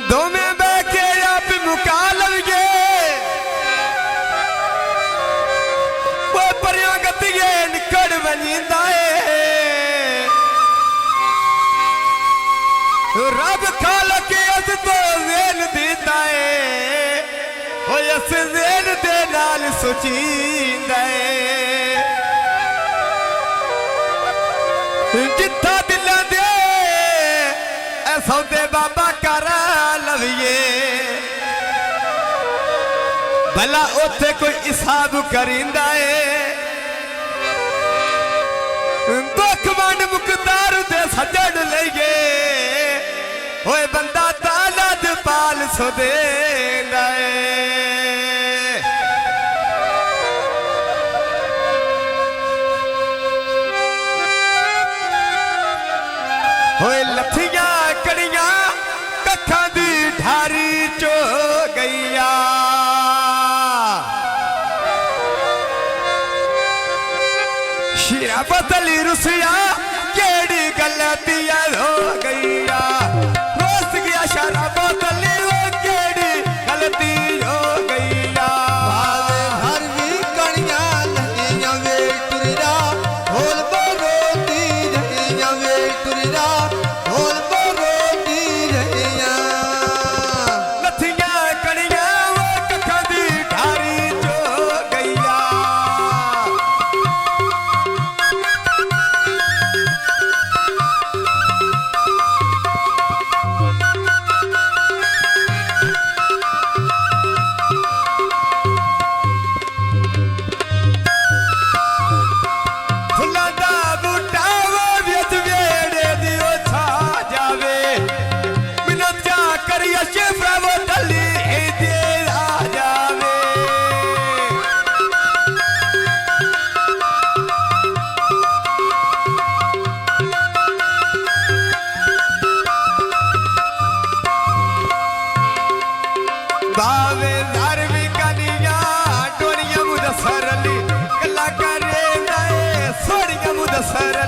दो में बैठे आप मुका लगे वो परियों गतिए निकल वजींदा है रब खाल के अस तो वेल दीता है वो अस वेल दे नाल सोचींदा है जिथा दिलों दे सौदे बाबा करा लविए भला उथे कोई हिसाब करिंदा है दुख मंड मुकदार दे सजन लइए होए बंदा तालद पाल सो देंदा है होए लथियां कड़ियां कखा दी ढारी चो गईया शिरा बदली रुसिया केड़ी गलती हो गईया रोस गया शरा बदली वो केड़ी गलती हो गईया भावे हर भी कणियां लहियां वे टुरदा होल बरोती रहियां वे टुरदा होल बरोती रहियां लथियां कड़ियां वो कखा दी ढारी चो गईया फुल्लां दा बूटा वो विच वेड़े दी ओ छा जावे मिन्नतां करिया शिफरा वो टली दे आ जावे बावे धार्मी कनिया टोरिया मुदसर अली कला करे जाए सोड़िया मुदसर